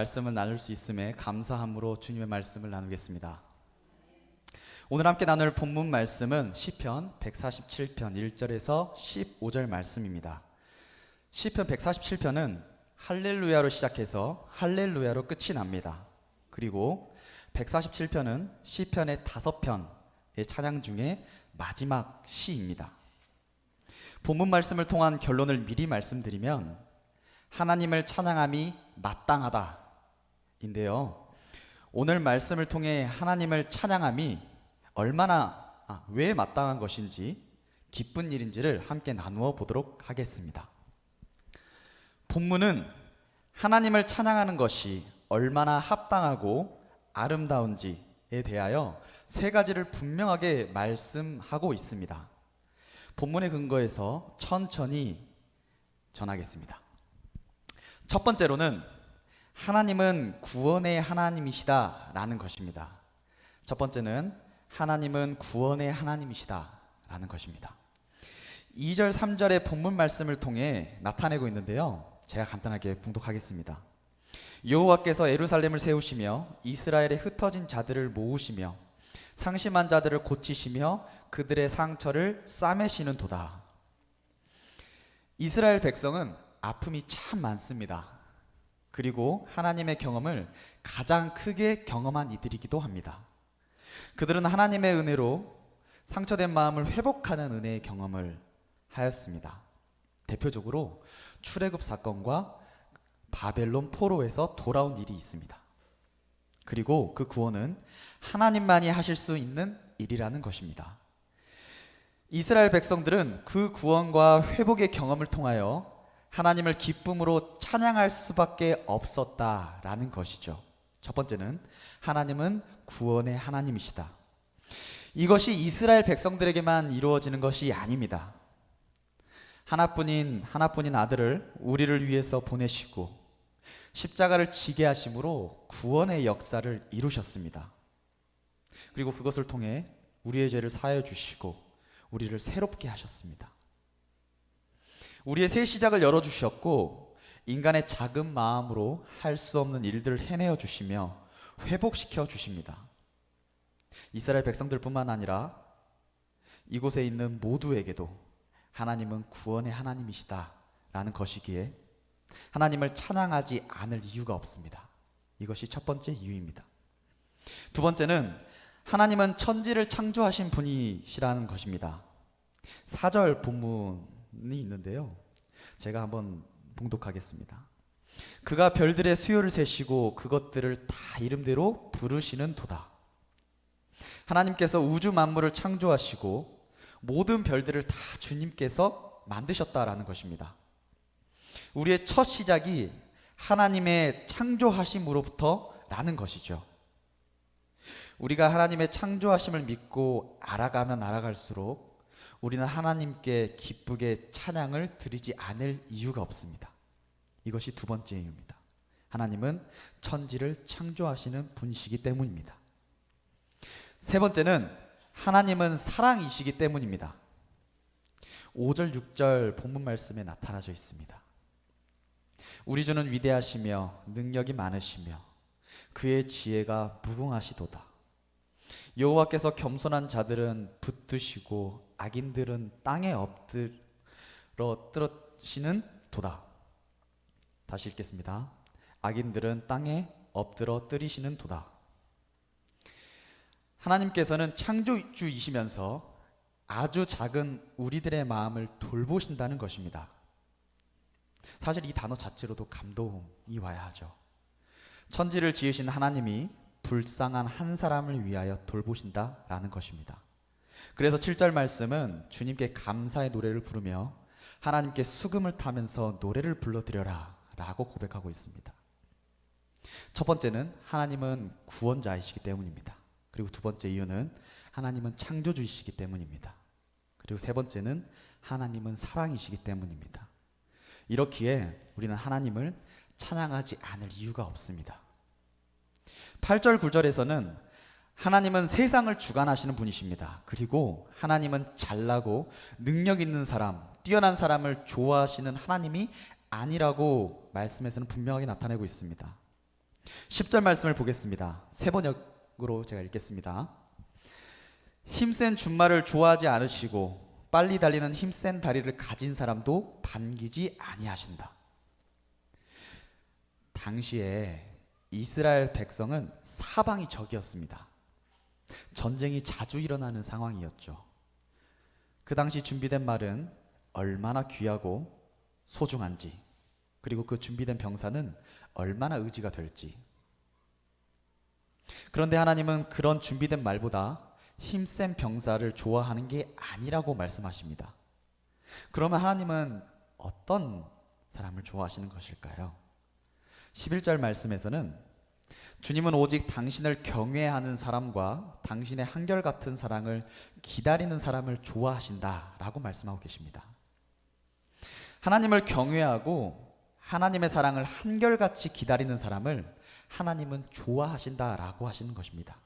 말씀을 나눌 수 있음에 감사함으로 주님의 말씀을 나누겠습니다. 오늘 함께 나눌 본문 말씀은 시편 147편 1절에서 15절 말씀입니다. 시편 147편은 할렐루야로 시작해서 할렐루야로 끝이 납니다. 그리고 147편은 시편의 5편의 찬양 중에 마지막 시입니다. 본문 말씀을 통한 결론을 미리 말씀드리면 하나님을 찬양함이 마땅하다 인데요, 오늘 말씀을 통해 하나님을 찬양함이 왜 마땅한 것인지, 기쁜 일인지를 함께 나누어 보도록 하겠습니다. 본문은 하나님을 찬양하는 것이 얼마나 합당하고 아름다운지에 대하여 세 가지를 분명하게 말씀하고 있습니다. 본문에 근거해서 천천히 전하겠습니다. 첫 번째로는 하나님은 구원의 하나님이시다 라는 것입니다. 첫 번째는 하나님은 구원의 하나님이시다 라는 것입니다. 2절 3절의 본문 말씀을 통해 나타내고 있는데요, 제가 간단하게 봉독하겠습니다. 여호와께서 예루살렘을 세우시며 이스라엘의 흩어진 자들을 모으시며 상심한 자들을 고치시며 그들의 상처를 싸매시는 도다. 이스라엘 백성은 아픔이 참 많습니다. 그리고 하나님의 경험을 가장 크게 경험한 이들이기도 합니다. 그들은 하나님의 은혜로 상처된 마음을 회복하는 은혜의 경험을 하였습니다. 대표적으로 출애굽 사건과 바벨론 포로에서 돌아온 일이 있습니다. 그리고 그 구원은 하나님만이 하실 수 있는 일이라는 것입니다. 이스라엘 백성들은 그 구원과 회복의 경험을 통하여 하나님을 기쁨으로 찬양할 수밖에 없었다라는 것이죠. 첫 번째는 하나님은 구원의 하나님이시다. 이것이 이스라엘 백성들에게만 이루어지는 것이 아닙니다. 하나뿐인 아들을 우리를 위해서 보내시고 십자가를 지게 하심으로 구원의 역사를 이루셨습니다. 그리고 그것을 통해 우리의 죄를 사하여 주시고 우리를 새롭게 하셨습니다. 우리의 새 시작을 열어주셨고 인간의 작은 마음으로 할 수 없는 일들을 해내어 주시며 회복시켜 주십니다. 이스라엘 백성들뿐만 아니라 이곳에 있는 모두에게도 하나님은 구원의 하나님이시다 라는 것이기에 하나님을 찬양하지 않을 이유가 없습니다. 이것이 첫 번째 이유입니다. 두 번째는 하나님은 천지를 창조하신 분이시라는 것입니다. 4절 본문이 있는데요, 제가 한번 봉독하겠습니다. 그가 별들의 수요를 세시고 그것들을 다 이름대로 부르시는 도다. 하나님께서 우주 만물을 창조하시고 모든 별들을 다 주님께서 만드셨다라는 것입니다. 우리의 첫 시작이 하나님의 창조하심으로부터 라는 것이죠. 우리가 하나님의 창조하심을 믿고 알아가면 알아갈수록 우리는 하나님께 기쁘게 찬양을 드리지 않을 이유가 없습니다. 이것이 두 번째 이유입니다. 하나님은 천지를 창조하시는 분이시기 때문입니다. 세 번째는 하나님은 사랑이시기 때문입니다. 5절 6절 본문 말씀에 나타나져 있습니다. 우리 주는 위대하시며 능력이 많으시며 그의 지혜가 무궁하시도다. 여호와께서 겸손한 자들은 붙드시고 악인들은 땅에 엎드러 뜨시는 도다. 다시 읽겠습니다. 악인들은 땅에 엎드러 뜨리시는 도다. 하나님께서는 창조주이시면서 아주 작은 우리들의 마음을 돌보신다는 것입니다. 사실 이 단어 자체로도 감동이 와야 하죠. 천지를 지으신 하나님이 불쌍한 한 사람을 위하여 돌보신다라는 것입니다. 그래서 7절 말씀은 주님께 감사의 노래를 부르며 하나님께 수금을 타면서 노래를 불러드려라 라고 고백하고 있습니다. 첫 번째는 하나님은 구원자이시기 때문입니다. 그리고 두 번째 이유는 하나님은 창조주이시기 때문입니다. 그리고 세 번째는 하나님은 사랑이시기 때문입니다. 이렇기에 우리는 하나님을 찬양하지 않을 이유가 없습니다. 8절 9절에서는 하나님은 세상을 주관하시는 분이십니다. 그리고 하나님은 잘나고 능력 있는 사람, 뛰어난 사람을 좋아하시는 하나님이 아니라고 말씀에서는 분명하게 나타내고 있습니다. 10절 말씀을 보겠습니다. 세 번역으로 제가 읽겠습니다. 힘센 준말을 좋아하지 않으시고 빨리 달리는 힘센 다리를 가진 사람도 반기지 아니하신다. 당시에 이스라엘 백성은 사방이 적이었습니다. 전쟁이 자주 일어나는 상황이었죠. 그 당시 준비된 말은 얼마나 귀하고 소중한지, 그리고 그 준비된 병사는 얼마나 의지가 될지. 그런데 하나님은 그런 준비된 말보다 힘센 병사를 좋아하는 게 아니라고 말씀하십니다. 그러면 하나님은 어떤 사람을 좋아하시는 것일까요? 11절 말씀에서는 주님은 오직 당신을 경외하는 사람과 당신의 한결같은 사랑을 기다리는 사람을 좋아하신다라고 말씀하고 계십니다. 하나님을 경외하고 하나님의 사랑을 한결같이 기다리는 사람을 하나님은 좋아하신다라고 하시는 것입니다.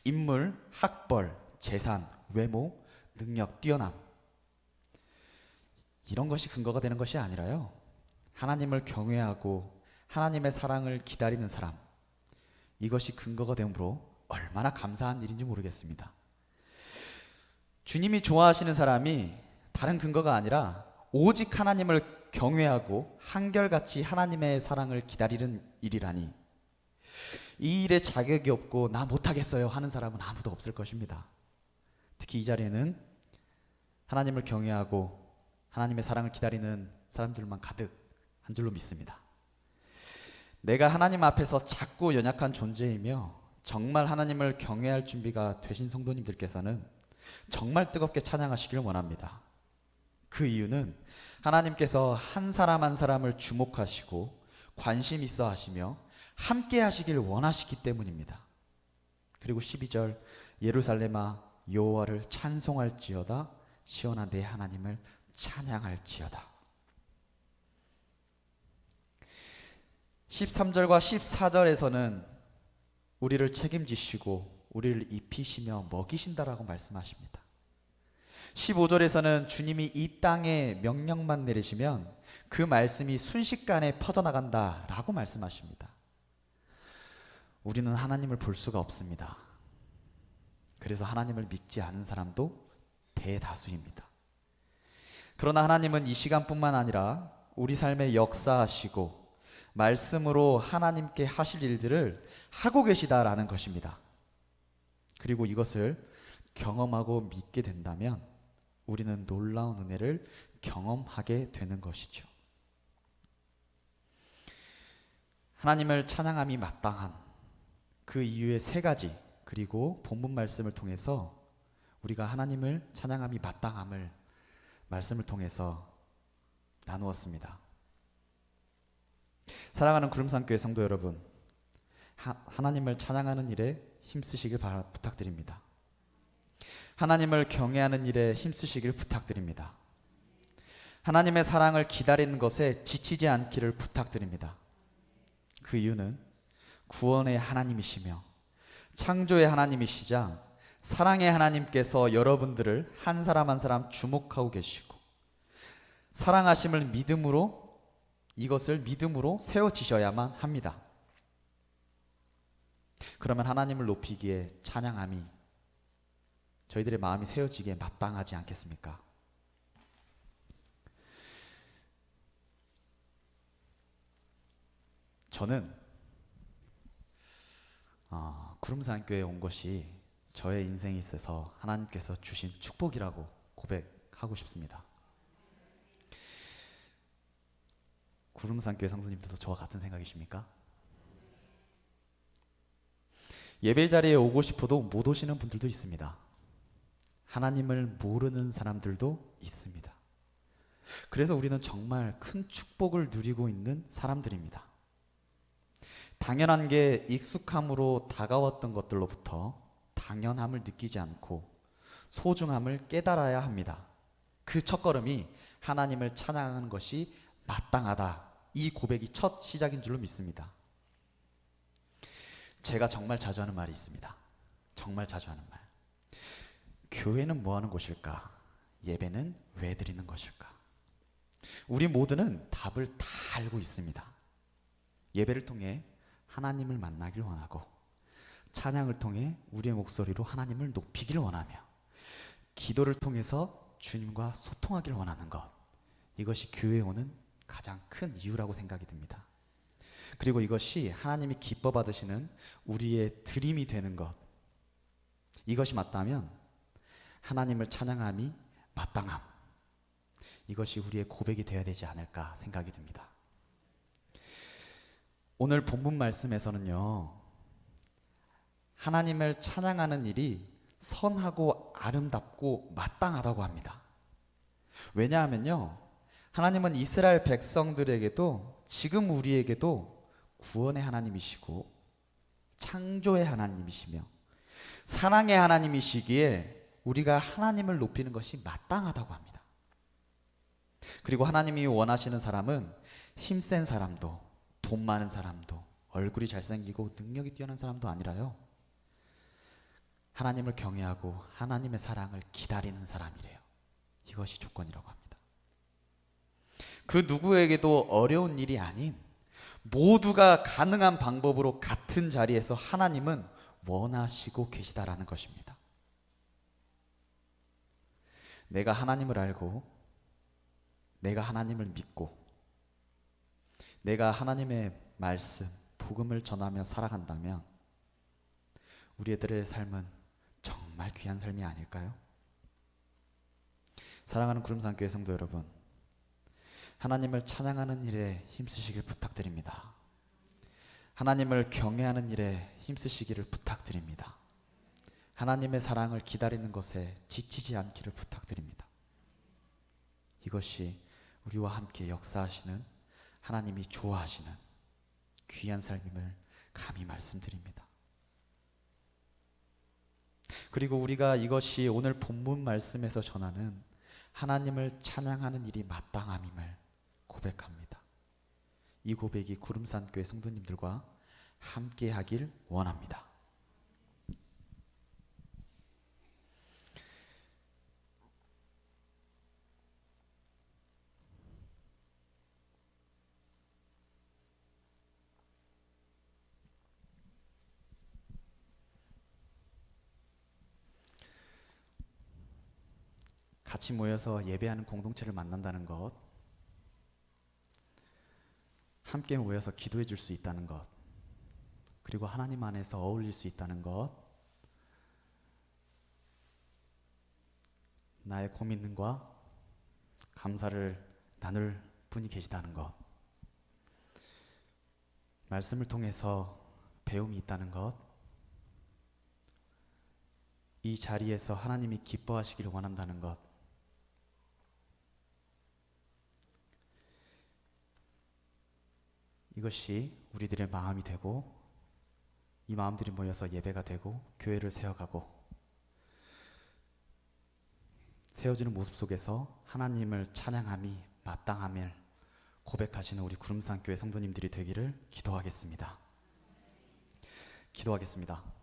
인물, 학벌, 재산, 외모, 능력, 뛰어남, 이런 것이 근거가 되는 것이 아니라요, 하나님을 경외하고 하나님의 사랑을 기다리는 사람, 이것이 근거가 되므로 얼마나 감사한 일인지 모르겠습니다. 주님이 좋아하시는 사람이 다른 근거가 아니라 오직 하나님을 경외하고 한결같이 하나님의 사랑을 기다리는 일이라니, 이 일에 자격이 없고 나 못하겠어요 하는 사람은 아무도 없을 것입니다. 특히 이 자리에는 하나님을 경외하고 하나님의 사랑을 기다리는 사람들만 가득한 줄로 믿습니다. 내가 하나님 앞에서 작고 연약한 존재이며 정말 하나님을 경외할 준비가 되신 성도님들께서는 정말 뜨겁게 찬양하시길 원합니다. 그 이유는 하나님께서 한 사람 한 사람을 주목하시고 관심 있어 하시며 함께 하시길 원하시기 때문입니다. 그리고 12절, 예루살렘아 여호와를 찬송할지어다, 시온아 내 하나님을 찬양할지어다. 13절과 14절에서는 우리를 책임지시고 우리를 입히시며 먹이신다라고 말씀하십니다. 15절에서는 주님이 이 땅에 명령만 내리시면 그 말씀이 순식간에 퍼져나간다라고 말씀하십니다. 우리는 하나님을 볼 수가 없습니다. 그래서 하나님을 믿지 않은 사람도 대다수입니다. 그러나 하나님은 이 시간뿐만 아니라 우리 삶에 역사하시고 말씀으로 하나님께 하실 일들을 하고 계시다라는 것입니다. 그리고 이것을 경험하고 믿게 된다면 우리는 놀라운 은혜를 경험하게 되는 것이죠. 하나님을 찬양함이 마땅한 그 이유의 세 가지, 그리고 본문 말씀을 통해서 우리가 하나님을 찬양함이 마땅함을 말씀을 통해서 나누었습니다. 사랑하는 구름산교회 성도 여러분, 하나님을 찬양하는 일에 힘쓰시길 부탁드립니다. 하나님을 경외하는 일에 힘쓰시길 부탁드립니다. 하나님의 사랑을 기다리는 것에 지치지 않기를 부탁드립니다. 그 이유는 구원의 하나님이시며 창조의 하나님이시자 사랑의 하나님께서 여러분들을 한 사람 한 사람 주목하고 계시고, 사랑하심을 믿음으로, 이것을 믿음으로 세워지셔야만 합니다. 그러면 하나님을 높이기에 찬양함이 저희들의 마음이 세워지기에 마땅하지 않겠습니까? 저는 구름산교회에 온 것이 저의 인생에 있어서 하나님께서 주신 축복이라고 고백하고 싶습니다. 구름산교회 성도님들도 저와 같은 생각이십니까? 예배 자리에 오고 싶어도 못 오시는 분들도 있습니다. 하나님을 모르는 사람들도 있습니다. 그래서 우리는 정말 큰 축복을 누리고 있는 사람들입니다. 당연한 게 익숙함으로 다가왔던 것들로부터 당연함을 느끼지 않고 소중함을 깨달아야 합니다. 그 첫걸음이 하나님을 찬양하는 것이 마땅하다, 이 고백이 첫 시작인 줄로 믿습니다. 제가 정말 자주 하는 말이 있습니다. 정말 자주 하는 말. 교회는 뭐 하는 곳일까? 예배는 왜 드리는 것일까? 우리 모두는 답을 다 알고 있습니다. 예배를 통해 하나님을 만나길 원하고 찬양을 통해 우리의 목소리로 하나님을 높이길 원하며 기도를 통해서 주님과 소통하길 원하는 것, 이것이 교회에 오는 가장 큰 이유라고 생각이 듭니다. 그리고 이것이 하나님이 기뻐 받으시는 우리의 드림이 되는 것, 이것이 맞다면 하나님을 찬양함이 마땅함, 이것이 우리의 고백이 되어야 되지 않을까 생각이 듭니다. 오늘 본문 말씀에서는요, 하나님을 찬양하는 일이 선하고 아름답고 마땅하다고 합니다. 왜냐하면요, 하나님은 이스라엘 백성들에게도 지금 우리에게도 구원의 하나님이시고 창조의 하나님이시며 사랑의 하나님이시기에 우리가 하나님을 높이는 것이 마땅하다고 합니다. 그리고 하나님이 원하시는 사람은 힘센 사람도 돈 많은 사람도 얼굴이 잘생기고 능력이 뛰어난 사람도 아니라요, 하나님을 경외하고 하나님의 사랑을 기다리는 사람이래요. 이것이 조건이라고 합니다. 그 누구에게도 어려운 일이 아닌 모두가 가능한 방법으로 같은 자리에서 하나님은 원하시고 계시다라는 것입니다. 내가 하나님을 알고 내가 하나님을 믿고 내가 하나님의 말씀, 복음을 전하며 살아간다면 우리들의 삶은 정말 귀한 삶이 아닐까요? 사랑하는 구름산교회 성도 여러분, 하나님을 찬양하는 일에 힘쓰시길 부탁드립니다. 하나님을 경외하는 일에 힘쓰시기를 부탁드립니다. 하나님의 사랑을 기다리는 것에 지치지 않기를 부탁드립니다. 이것이 우리와 함께 역사하시는 하나님이 좋아하시는 귀한 삶임을 감히 말씀드립니다. 그리고 우리가 이것이 오늘 본문 말씀에서 전하는 하나님을 찬양하는 일이 마땅함임을 고백합니다. 이 고백이 구름산교회 성도님들과 함께 하길 원합니다. 같이 모여서 예배하는 공동체를 만난다는 것, 함께 모여서 기도해 줄 수 있다는 것, 그리고 하나님 안에서 어울릴 수 있다는 것, 나의 고민과 감사를 나눌 분이 계시다는 것, 말씀을 통해서 배움이 있다는 것, 이 자리에서 하나님이 기뻐하시기를 원한다는 것, 이것이 우리들의 마음이 되고 이 마음들이 모여서 예배가 되고 교회를 세워가고 세워지는 모습 속에서 하나님을 찬양함이 마땅함을 고백하시는 우리 구름산교회 성도님들이 되기를 기도하겠습니다. 기도하겠습니다.